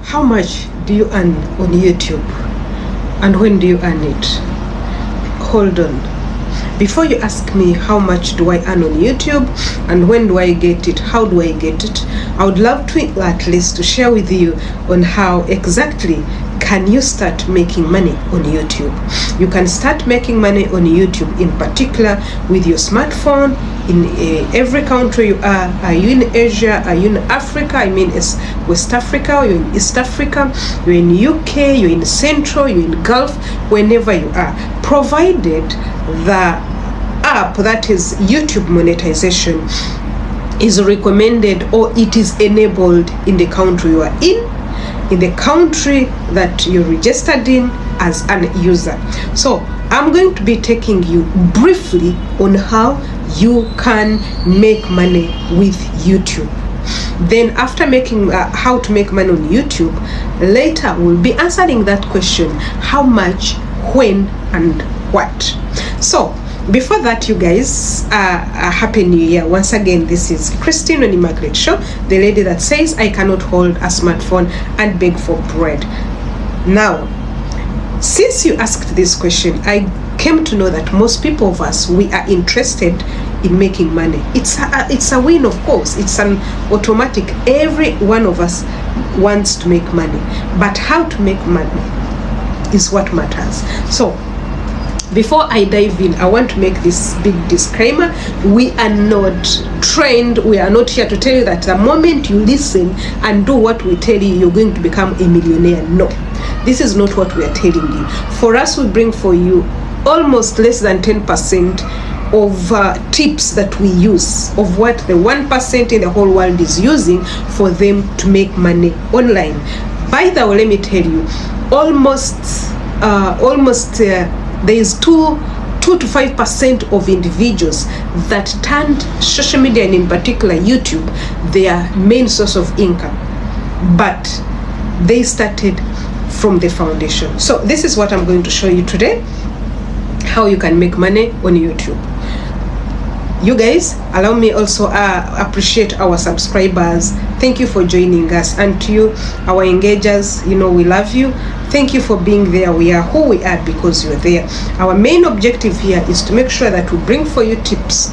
How much do you earn on YouTube? And when do you earn it? Hold on. Before you ask me how much do I earn on YouTube and when do I get it, how do I get it, I would love to at least to share with you on how exactly can you start making money on YouTube. You can start making money on YouTube, in particular with your smartphone, in every country you are. Are you in Asia? Are you in Africa? I mean West Africa, you're in East Africa, you're in UK, you're in Central, you're in Gulf, whenever you are, provided the app, that is YouTube monetization, is recommended or it is enabled in the country you are in the country that you're registered in as an user. So I'm going to be taking you briefly on how you can make money with YouTube. Then after making how to make money on YouTube, later we'll be answering that question: how much, when, and what. So before that, you guys, a happy new year. Once again, this is Christine on Immaculate Show, the lady that says I cannot hold a smartphone and beg for bread. Now, since you asked this question, I came to know that most people of us, we are interested in making money. It's a win, of course. It's an automatic. Every one of us wants to make money, but how to make money is what matters. So before I dive in, I want to make this big disclaimer. We are not trained. We are not here to tell you that the moment you listen and do what we tell you, you're going to become a millionaire. No, this is not what we are telling you. For us, we bring for you almost less than 10% of tips that we use, of what the 1% in the whole world is using for them to make money online. By the way, let me tell you, almost there is 2 to 5% of individuals that turned social media, and in particular YouTube, their main source of income, but they started from the foundation. So this is what I'm going to show you today: how you can make money on YouTube. You guys, allow me also appreciate our subscribers. Thank you for joining us, and to you, our engagers, you know we love you. Thank you for being there. We are who we are because you're there. Our main objective here is to make sure that we bring for you tips.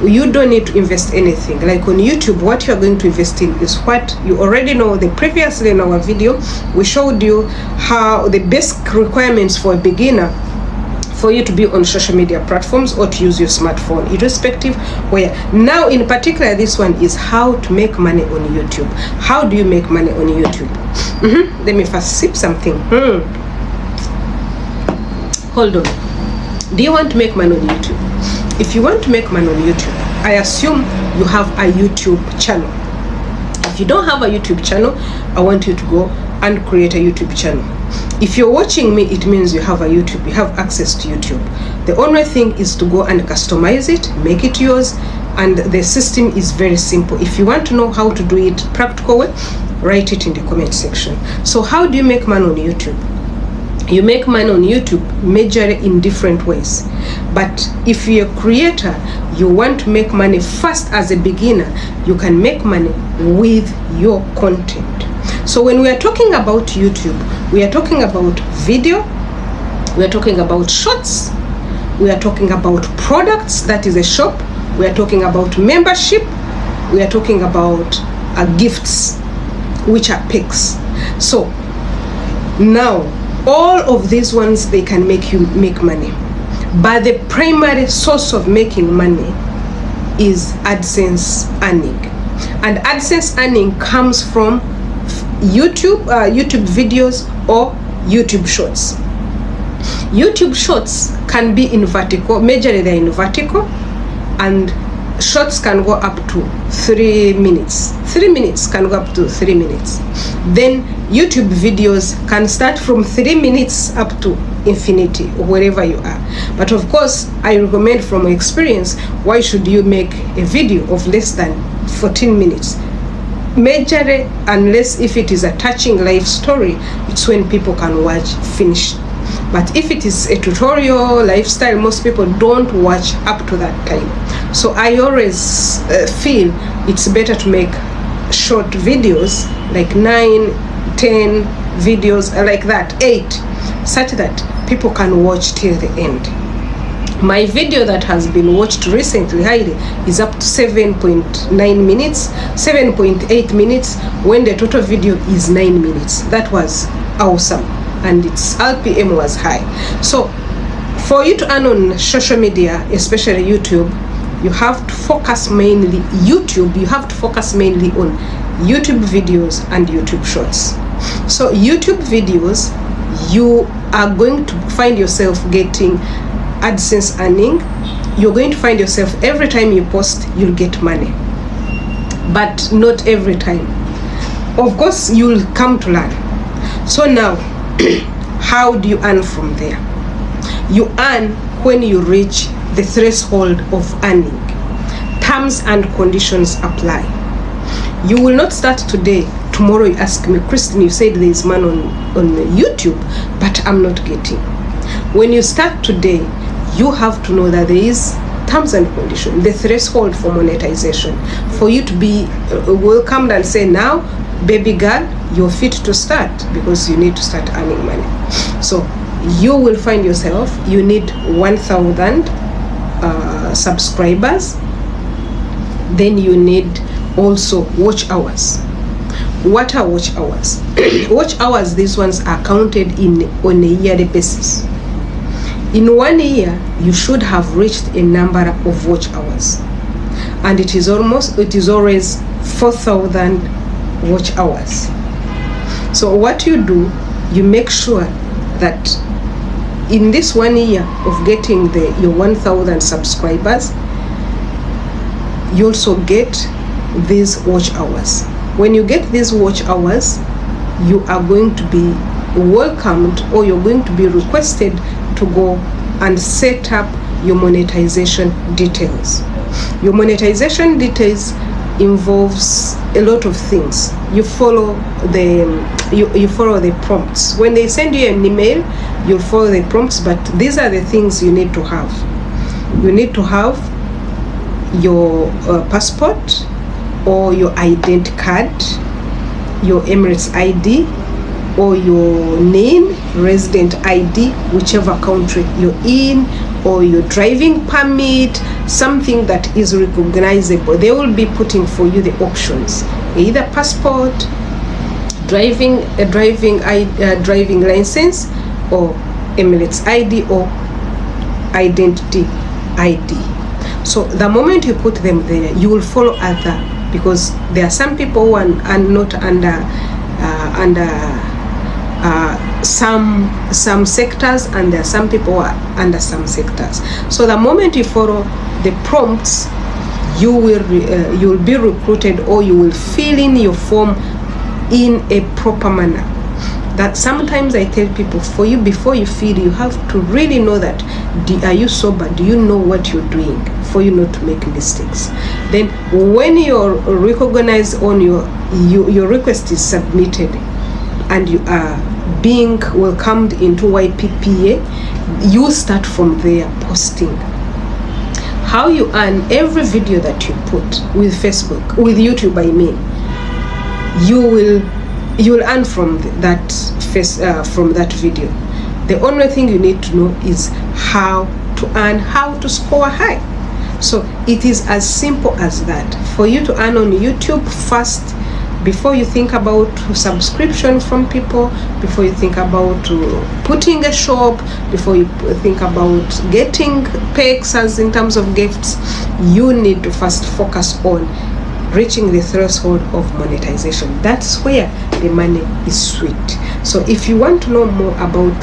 You don't need to invest anything. Like on YouTube, what you're going to invest in is what you already know. Previously in our video, we showed you how the basic requirements for a beginner for you to be on social media platforms or to use your smartphone, irrespective where. Now in particular, this one is how to make money on YouTube. How do you make money on YouTube? Let me first sip something. Hold on. Do you want to make money on YouTube? If you want to make money on YouTube, I assume you have a YouTube channel. If you don't have a YouTube channel, I want you to go and create a YouTube channel. If you're watching me, it means you have a YouTube, you have access to YouTube. The only thing is to go and customize it, make it yours, and the system is very simple. If you want to know how to do it practical way, write it in the comment section. So how do you make money on YouTube? You make money on YouTube majorly in different ways. But if you're a creator, you want to make money first as a beginner, you can make money with your content. So when we are talking about YouTube, we are talking about video, we are talking about shorts, we are talking about products, that is a shop, we are talking about membership, we are talking about gifts, which are pics. So now all of these ones, they can make you make money, but the primary source of making money is AdSense earning. And AdSense earning comes from YouTube videos or YouTube shorts. YouTube shorts can be in vertical, majorly they're in vertical, and shorts can go up to 3 minutes. 3 minutes can go up to 3 minutes. Then YouTube videos can start from 3 minutes up to infinity, wherever you are. But of course, I recommend from experience, why should you make a video of less than 14 minutes? Majorly, unless if it is a touching life story, it's when people can watch finished. But if it is a tutorial lifestyle, most people don't watch up to that time. So I always feel it's better to make short videos, like 9 10 videos like that, 8, such that people can watch till the end. My video that has been watched recently highly is up to 7.9 minutes, 7.8 minutes, when the total video is 9 minutes. That was awesome, and its RPM was high. So for you to earn on social media, especially YouTube, you have to focus mainly on YouTube videos and YouTube shorts. So YouTube videos, you are going to find yourself getting AdSense earning. You're going to find yourself every time you post, you'll get money, but not every time. Of course, you'll come to learn. So now, how do you earn from there? You earn when you reach the threshold of earning. Terms and conditions apply. You will not start today. Tomorrow you ask me, Christine, you said there is money on YouTube, but I'm not getting. When you start today, you have to know that there is terms and conditions, the threshold for monetization, for you to be welcomed and say, now, baby girl, you're fit to start, because you need to start earning money. So you will find yourself, you need 1,000 subscribers. Then you need also watch hours. What are watch hours? Watch hours, these ones are counted on a yearly basis. In 1 year, you should have reached a number of watch hours, and it is always 4,000 watch hours. So what you do, you make sure that in this 1 year of getting your 1,000 subscribers, you also get these watch hours. When you get these watch hours, you are going to be welcomed, or you're going to be requested to go and set up your monetization details. Your monetization details involves a lot of things. You follow the prompts. When they send you an email, you'll follow the prompts, but these are the things you need to have. You need to have your passport or your ident card, your Emirates ID, or your name, resident ID, whichever country you're in, or your driving permit, something that is recognizable. They will be putting for you the options, either passport, driving license, or Emirates ID, or identity ID. So the moment you put them there, you will follow other, because there are some people who are not under some sectors, and there are some people who are under some sectors. So the moment you follow the prompts, you will be recruited, or you will fill in your form in a proper manner. That sometimes I tell people, for you, before you fill, you have to really know that, are you sober? Do you know what you're doing, for you not to make mistakes? Then when you're recognized on your request is submitted, and you are being welcomed into YPPA, you start from there posting. How you earn: every video that you put with Facebook, with YouTube, I mean, you will earn from that video. The only thing you need to know is how to earn, how to score high. So it is as simple as that. For you to earn on YouTube, first, before you think about subscription from people, before you think about putting a shop, before you think about getting packs as in terms of gifts, you need to first focus on reaching the threshold of monetization. That's where the money is sweet. So if you want to know more about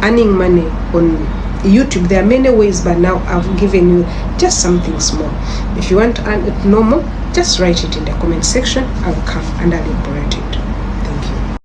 earning money on YouTube, there are many ways, but now I've given you just something small. If you want to know more, just write it in the comment section. I'll come and I'll elaborate it.